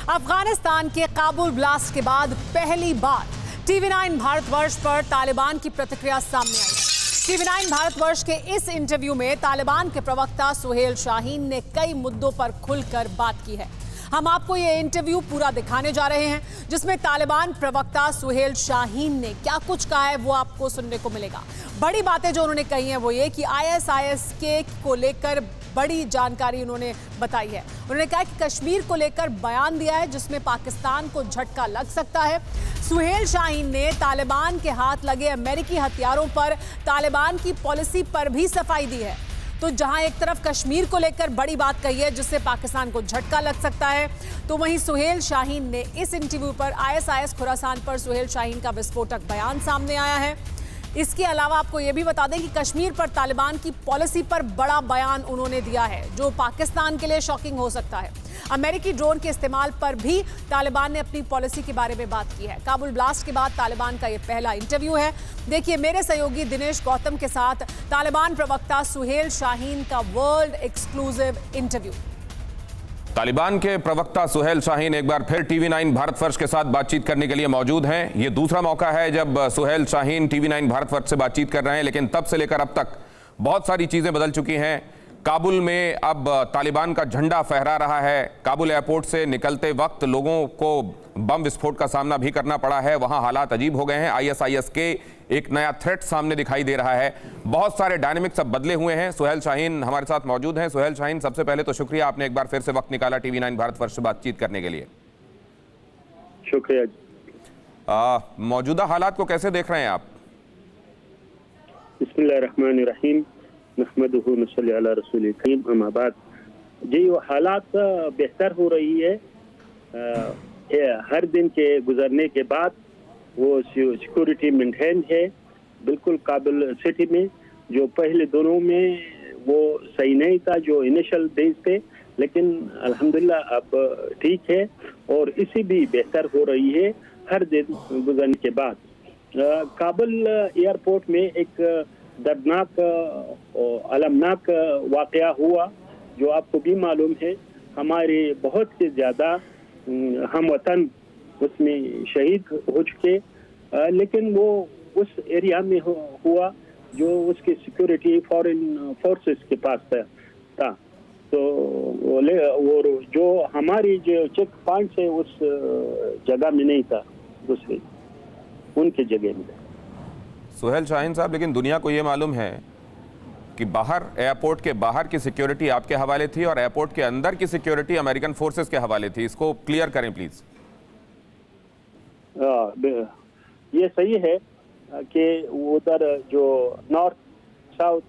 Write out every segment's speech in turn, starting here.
अफगानिस्तान के काबुल ब्लास्ट के बाद पहली बार TV9 भारतवर्ष पर तालिबान की प्रतिक्रिया सामने आई है। TV9 भारतवर्ष के इस इंटरव्यू में तालिबान के प्रवक्ता सुहेल शाहीन ने कई मुद्दों पर खुलकर बात की है। हम आपको ये इंटरव्यू पूरा दिखाने जा रहे हैं, जिसमें तालिबान प्रवक्ता सुहेल शाहीन ने क्या कुछ कहा है वो आपको सुनने को मिलेगा। बड़ी बातें जो उन्होंने कही हैं वो ये कि ISIS को लेकर बड़ी जानकारी उन्होंने बताई है। उन्होंने कहा कि कश्मीर को लेकर बयान दिया है जिसमें पाकिस्तान को झटका लग सकता है। सुहेल शाहीन ने तालिबान के हाथ लगे अमेरिकी हथियारों पर तालिबान की पॉलिसी पर भी सफाई दी है। तो जहां एक तरफ कश्मीर को लेकर बड़ी बात कही है जिससे पाकिस्तान को झटका लग सकता है, तो वहीं सुहेल शाहीन ने इस इंटरव्यू पर ISIS खुरासान पर सुहेल शाहीन का विस्फोटक बयान सामने आया है। इसके अलावा आपको यह भी बता दें कि कश्मीर पर तालिबान की पॉलिसी पर बड़ा बयान उन्होंने दिया है जो पाकिस्तान के लिए शॉकिंग हो सकता है। अमेरिकी ड्रोन के इस्तेमाल पर भी तालिबान ने अपनी पॉलिसी के बारे में बात की है। काबुल ब्लास्ट के बाद तालिबान का यह पहला इंटरव्यू है। देखिए मेरे सहयोगी दिनेश गौतम के साथ तालिबान प्रवक्ता सुहेल शाहीन का वर्ल्ड एक्सक्लूसिव इंटरव्यू। तालिबान के प्रवक्ता सुहेल शाहीन एक बार फिर TV9 भारतवर्ष के साथ बातचीत करने के लिए मौजूद हैं। ये दूसरा मौका है जब सुहेल शाहीन TV9 भारतवर्ष से बातचीत कर रहे हैं, लेकिन तब से लेकर अब तक बहुत सारी चीजें बदल चुकी हैं। काबुल में अब तालिबान का झंडा फहरा रहा है। काबुल एयरपोर्ट से निकलते वक्त लोगों को बम विस्फोट का सामना भी करना पड़ा है। वहां हालात अजीब हो गए हैं। ISIS के एक नया थ्रेट सामने दिखाई दे रहा है। बहुत सारे डायनेमिक्स अब बदले हुए हैं। सुहेल शाहीन हमारे साथ मौजूद हैं। सुहेल शाहीन, सबसे पहले तो शुक्रिया, आपने एक बार फिर से वक्त निकाला TV9 भारतवर्ष से बातचीत करने के लिए। शुक्रिया। मौजूदा हालात को कैसे देख रहे हैं आप? बिस्मिल्लाहिर्रहमानिर्रहीम, नहमदुहु नसल्ली अला रसूलिल करीम, अम्मा बाद। जी, हालात बेहतर हो रही है। हर दिन के गुजरने के बाद वो सिक्योरिटी मेंटेन है बिल्कुल काबुल सिटी में। जो पहले दिनों में वो सही नहीं था जो इनिशियल डेज थे, लेकिन अल्हम्दुलिल्लाह अब ठीक है और इसी भी बेहतर हो रही है हर दिन गुजरने के बाद। काबुल एयरपोर्ट में एक दर्दनाक और अलमनाक वाकया हुआ जो आपको भी मालूम है। हमारे बहुत से ज़्यादा हम वतन उसमें शहीद हो चुके, लेकिन वो उस एरिया में हुआ जो उसकी सिक्योरिटी फॉरेन फोर्सेस के पास था। तो वो जो हमारी जो चेक पॉइंट है उस जगह में नहीं था, दूसरी उनके जगह में। सुहेल शाहीन साहब, लेकिन दुनिया को ये मालूम है कि बाहर एयरपोर्ट के बाहर की सिक्योरिटी आपके हवाले थी और एयरपोर्ट के अंदर की सिक्योरिटी अमेरिकन फोर्सेस के हवाले थी। इसको क्लियर करें प्लीज। ये सही है कि उधर जो नॉर्थ साउथ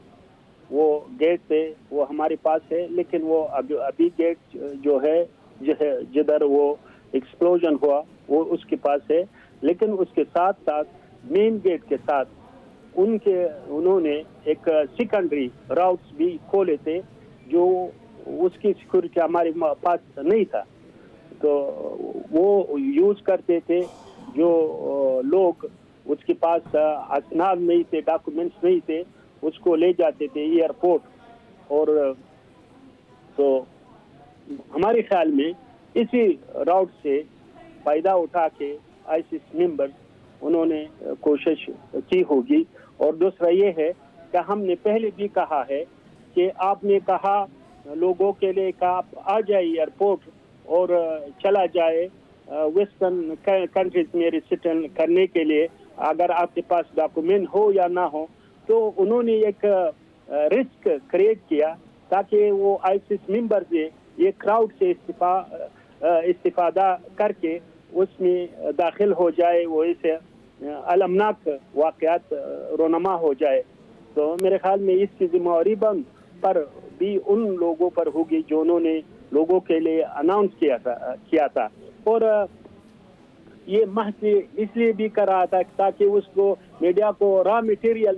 वो गेट थे वो हमारे पास है, लेकिन वो अभी गेट जो है जिधर वो एक्सप्लोजन हुआ वो उसके पास है। लेकिन उसके साथ साथ मेन गेट के साथ उन्होंने एक सेकेंडरी राउट्स भी खोले थे जो उसकी सिक्योरिटी हमारे पास नहीं था। तो वो यूज करते थे जो लोग उसके पास असनाद नहीं थे, डॉक्यूमेंट्स नहीं थे, उसको ले जाते थे एयरपोर्ट। और तो हमारे ख्याल में इसी राउट से फायदा उठा के ISIS मेंबर्स उन्होंने कोशिश की होगी। और दूसरा ये है कि हमने पहले भी कहा है कि आपने कहा लोगों के लिए कि आप आ जाए एयरपोर्ट और चला जाए वेस्टर्न कंट्रीज में रिसेटल करने के लिए, अगर आपके पास डॉक्यूमेंट हो या ना हो। तो उन्होंने एक रिस्क क्रिएट किया ताकि वो ISIS मेंबर ये क्राउड से इस्तिफादा करके उसमें दाखिल हो जाए, वो इसे अलमनाक वाक़यात रोनमा हो जाए। तो मेरे ख्याल में इसकी जिम्मेवारी पर भी उन लोगों पर होगी जो उन्होंने लोगों के लिए अनाउंस किया था। और ये महज इसलिए भी कर रहा था ताकि उसको मीडिया को रॉ मटेरियल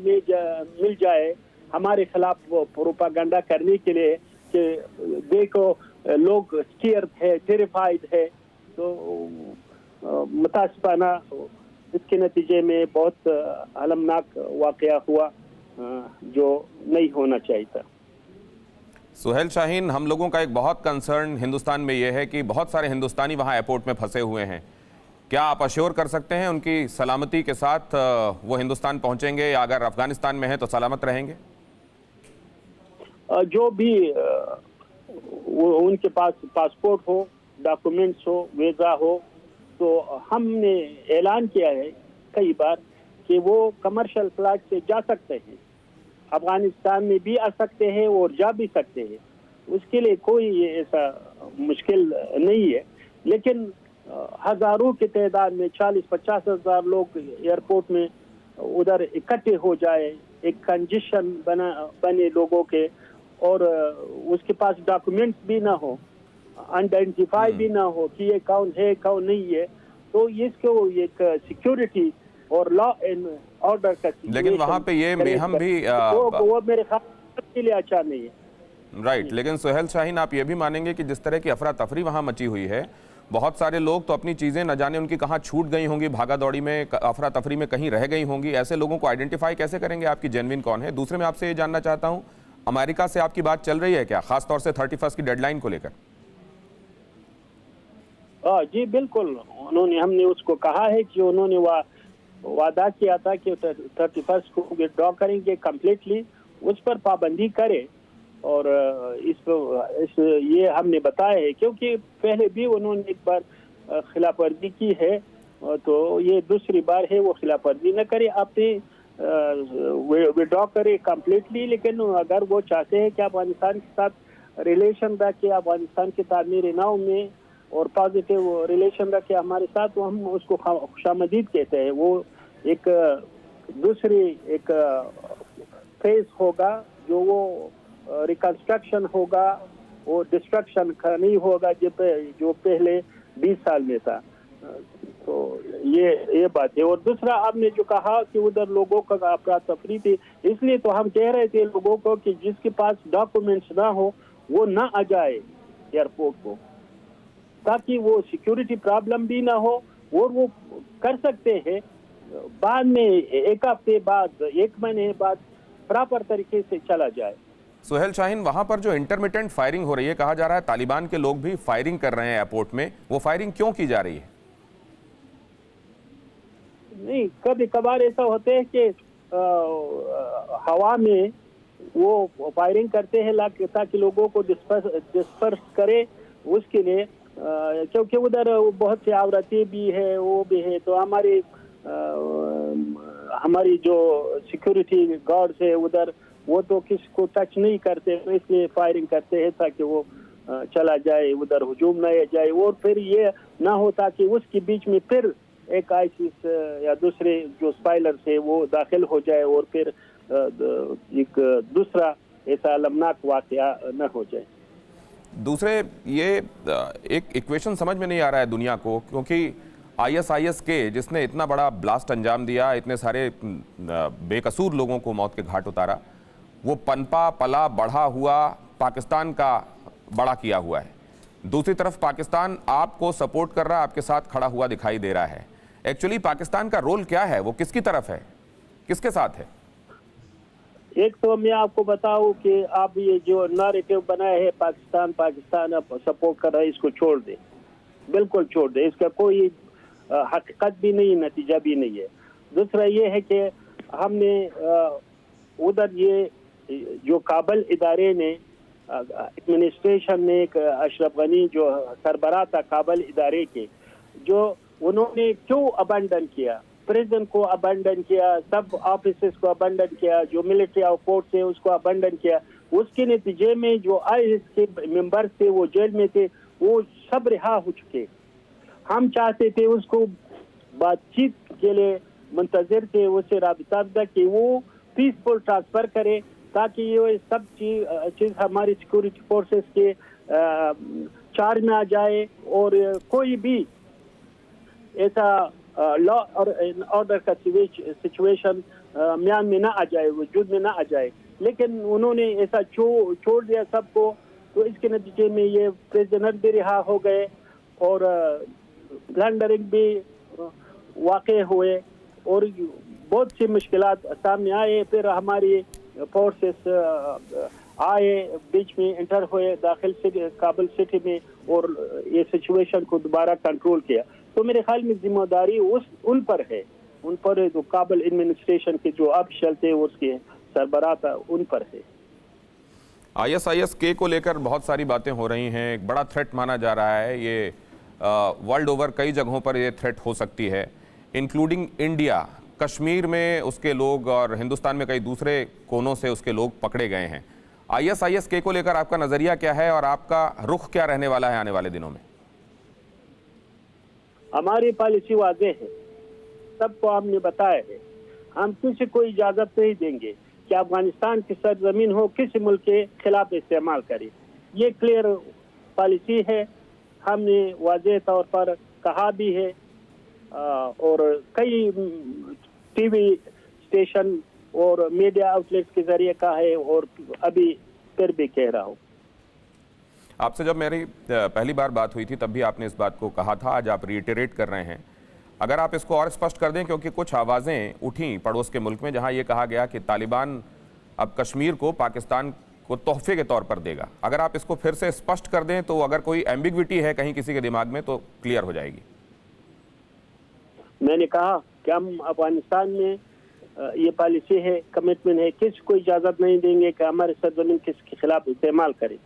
मिल जाए हमारे खिलाफ वो प्रोपागेंडा करने के लिए कि देखो लोग स्केयर है, टेरिफाइड है। तो मुतासिफाना इसके नतीजे में बहुत अलमनाक वाकया हुआ जो नहीं होना चाहिए था। सुहेल शाहीन, हम लोगों का एक बहुत कंसर्न हिंदुस्तान में ये है कि बहुत सारे हिंदुस्तानी वहाँ एयरपोर्ट में फंसे हुए हैं। क्या आप अश्योर कर सकते हैं उनकी सलामती के साथ वो हिंदुस्तान पहुंचेंगे, या अगर अफगानिस्तान में है तो सलामत रहेंगे? जो भी वो उनके पास पासपोर्ट हो, डॉक्यूमेंट्स हो, वीज़ा हो, तो हमने ऐलान किया है कई बार कि वो कमर्शियल फ्लाइट से जा सकते हैं, अफगानिस्तान में भी आ सकते हैं और जा भी सकते हैं। उसके लिए कोई ऐसा मुश्किल नहीं है। लेकिन हजारों की तादाद में 40-50 हज़ार लोग एयरपोर्ट में उधर इकट्ठे हो जाए, एक कंजेशन बने लोगों के, और उसके पास डॉक्यूमेंट्स भी ना हो, आइडेंटिफाई भी ना हो कि ये कौन है कौन नहीं है, तो इसको एक सिक्योरिटी और लॉ एंड ऑर्डर का, लेकिन वहां पे ये मेहम भी वो मेरे ख्याल के लिए अच्छा नहीं है। राइट। लेकिन सुहेल शाहीन, आप ये भी मानेंगे कि जिस तरह की अफरा तफरी वहां मची हुई है, बहुत सारे लोग तो अपनी चीजें न जाने उनकी कहाँ छूट गई होंगी, भागा दौड़ी में, अफरा तफरी में कहीं रह गई होंगी। ऐसे लोगों को आइडेंटिफाई कैसे करेंगे आपकी जेन्युइन कौन है? दूसरे में आपसे ये जानना चाहता हूँ, अमेरिका से आपकी बात चल रही है क्या, खासतौर से 31 की डेडलाइन को लेकर? जी बिल्कुल, हमने उसको कहा है कि उन्होंने वादा किया था कि 31 को विड्रॉ करेंगे कंप्लीटली, उस पर पाबंदी करे। और ये हमने बताया है, क्योंकि पहले भी उन्होंने एक बार खिलाफ वर्जी की है, तो ये दूसरी बार है वो खिलाफ वर्जी न करे, अपनी विड्रॉ करे कंप्लीटली। लेकिन अगर वो चाहते हैं कि अफगानिस्तान के साथ रिलेशन रखे, अफगानिस्तान की तामीर नाव में और पॉजिटिव रिलेशन रखे हमारे साथ, तो हम उसको खुशामदीद कहते हैं। वो एक दूसरी एक फेज होगा, जो वो रिकंस्ट्रक्शन होगा, वो डिस्ट्रक्शन का नहीं होगा जो पहले 20 साल में था। तो ये बात है। और दूसरा, आपने जो कहा कि उधर लोगों का अफरा तफरी थी, इसलिए तो हम कह रहे थे लोगों को कि जिसके पास डॉक्यूमेंट्स ना हो वो ना आ जाए एयरपोर्ट को, ताकि वो सिक्योरिटी प्रॉब्लम भी ना हो, और वो कर सकते हैं बाद में, एक हफ्ते बाद, एक महीने बाद प्रॉपर तरीके से चला जाए। सुहेल शाहीन, वहां पर जो इंटरमिटेंट फायरिंग हो रही है, कहा जा रहा है तालिबान के लोग भी फायरिंग कर रहे हैं एयरपोर्ट में, वो फायरिंग क्यों की जा रही है? नहीं, कभी कभार ऐसा होता है कि हवा में वो फायरिंग करते हैं ताकि लोगों को डिस्पर्स करे, उसके लिए, क्योंकि उधर बहुत सी आवृत्ति भी है, वो भी है, तो हमारी जो सिक्योरिटी गार्ड्स है उधर, वो तो किसी को टच नहीं करते, तो इसलिए फायरिंग करते हैं ताकि वो चला जाए, उधर हुजूम न जाए, और फिर ये ना हो ताकि उसके बीच में फिर एक आईसिस या दूसरे जो स्पाइलर से वो दाखिल हो जाए, और फिर एक दूसरा ऐसा अलमनाक वाकया न हो जाए। दूसरे, ये एक इक्वेशन समझ में नहीं आ रहा है दुनिया को, क्योंकि ISIS के जिसने इतना बड़ा ब्लास्ट अंजाम दिया, इतने सारे बेकसूर लोगों को मौत के घाट उतारा, वो पनपा पला बढ़ा हुआ पाकिस्तान का बड़ा किया हुआ है। दूसरी तरफ पाकिस्तान आपको सपोर्ट कर रहा है, आपके साथ खड़ा हुआ दिखाई दे रहा है। एक्चुअली पाकिस्तान का रोल क्या है, वो किसकी तरफ है, किसके साथ है? एक तो मैं आपको बताऊं कि आप ये जो नैरेटिव बनाया है पाकिस्तान अब सपोर्ट कर रहा है, इसको छोड़ दे, बिल्कुल छोड़ दे, इसका कोई हकीकत भी नहीं, नतीजा भी नहीं है। दूसरा ये है कि हमने उधर ये जो काबल इदारे ने, एडमिनिस्ट्रेशन ने, एक अशरफ गनी जो सरबराह था काबल इदारे के, जो उन्होंने क्यों अबंडन किया, प्रेसिडेंट को अबंडन किया, सब ऑफिसर्स को अबंडन किया, जो मिलिट्री आउटपोर्ट थे उसको अबंडन किया, उसके नतीजे में जो ISIS के मेंबर थे वो जेल में थे, वो सब रिहा हो चुके। हम चाहते थे उसको बातचीत के लिए मुंतजर थे, उससे राबिता कि वो पीसफुल ट्रांसफर करे, ताकि ये सब चीज हमारी सिक्योरिटी फोर्सेस के चार्ज में आ जाए, और कोई भी ऐसा लॉ और ऑर्डर का सिचुएशन म्यान में ना आ जाए, वजूद में ना आ जाए। लेकिन उन्होंने ऐसा छोड़ दिया सबको, तो इसके नतीजे में ये प्रिजनर भी रिहा हो गए, और प्लंडरिंग भी वाक़े हुए, और बहुत सी मुश्किलात सामने आए। फिर हमारी फोर्सेस आए, बीच में एंटर हुए दाखिल से काबुल सिटी में और ये सिचुएशन को दोबारा कंट्रोल किया। तो मेरे ख्याल में जिम्मेदारी उन पर है, उन पर जो काबुल एडमिनिस्ट्रेशन के जो ऑफिशियल थे उसके सरबराह था उन पर है। ISIS-K को लेकर बहुत सारी बातें हो रही हैं, एक बड़ा थ्रेट माना जा रहा है। ये वर्ल्ड ओवर कई जगहों पर ये थ्रेट हो सकती है, इंक्लूडिंग इंडिया। कश्मीर में उसके लोग और हिंदुस्तान में कई दूसरे कोनों से उसके लोग पकड़े गए हैं। ISIS-K को लेकर आपका नजरिया क्या है और आपका रुख क्या रहने वाला है आने वाले दिनों में? हमारी पॉलिसी वाज़ेह है, सबको हमने बताया है। हम किसी को इजाजत नहीं देंगे कि अफगानिस्तान की सरजमीन हो किसी मुल्क के खिलाफ इस्तेमाल करे। ये क्लियर पॉलिसी है, हमने वाज़ेह तौर पर कहा भी है और कई टीवी स्टेशन और मीडिया आउटलेट्स के जरिए कहा है और अभी फिर भी कह रहा हूँ। आपसे जब मेरी पहली बार बात हुई थी तब भी आपने इस बात को कहा था, आज आप रिइटरेट कर रहे हैं। अगर आप इसको और स्पष्ट कर दें, क्योंकि कुछ आवाज़ें उठी पड़ोस के मुल्क में जहां ये कहा गया कि तालिबान अब कश्मीर को पाकिस्तान को तोहफे के तौर पर देगा। अगर आप इसको फिर से स्पष्ट कर दें तो अगर कोई एम्बिग्विटी है कहीं किसी के दिमाग में तो क्लियर हो जाएगी। मैंने कहा कि हम अफगानिस्तान में ये पॉलिसी है, कमिटमेंट है, किसी को इजाज़त नहीं देंगे कि हमारे सरजमीन किसके खिलाफ इस्तेमाल करे।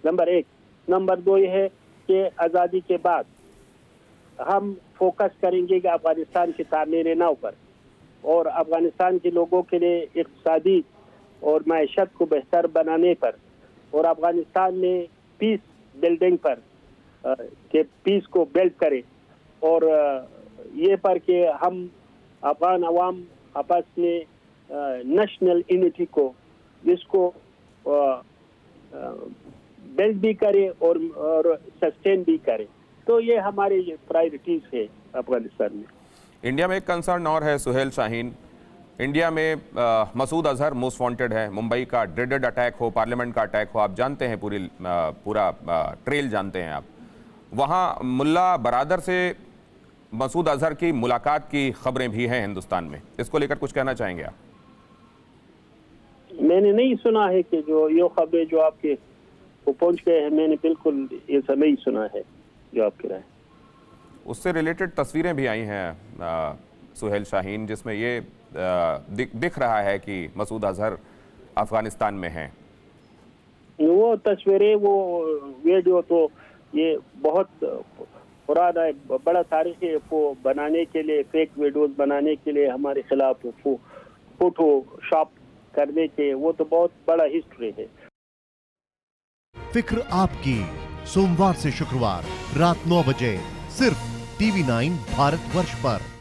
नंबर 1। नंबर 2 ये है कि आज़ादी के बाद हम फोकस करेंगे कि अफगानिस्तान की तामीर नौ पर और अफगानिस्तान के लोगों के लिए इक़्तिसादी और मैशत को बेहतर बनाने पर और अफगानिस्तान में पीस बिल्डिंग पर के पीस को बिल्ड करें और ये पर कि हम अफगान अवाम आपस में नेशनल यूनिटी को इसको बिल्ड भी करे और सस्टेन भी करे। तो ये हमारी प्रायोरिटीज है अफगानिस्तान में। इंडिया में एक कंसर्न और है सुहेल शाहीन, इंडिया में मसूद अजहर मोस्ट वांटेड है। मुंबई का ड्रेडेड अटैक हो, पार्लियामेंट का अटैक हो, आप जानते हैं, पूरा ट्रेल जानते हैं आप। वहाँ मुल्ला बरादर से मसूद अजहर की मुलाकात की खबरें भी हैं हिंदुस्तान में, इसको लेकर कुछ कहना चाहेंगे आप? मैंने नहीं सुना है कि जो ये खबरें जो आपके वो पहुंच गए हैं, मैंने बिल्कुल ये सब नहीं सुना है जो आप कह रहे हैं। उससे रिलेटेड तस्वीरें भी आई हैं सुहेल शाहीन, जिसमें ये दिख रहा है कि मसूद अजहर अफगानिस्तान में हैं। वो तस्वीरें, वो वीडियो तो ये बहुत पुराना है, बड़ा तारीख है। वो बनाने के लिए, फेक वीडियोस बनाने के लिए, हमारे खिलाफ फोटो शॉप करने के, वो तो बहुत बड़ा हिस्ट्री है। फिक्र आपकी, सोमवार से शुक्रवार रात 9 बजे सिर्फ TV9 भारतवर्ष पर।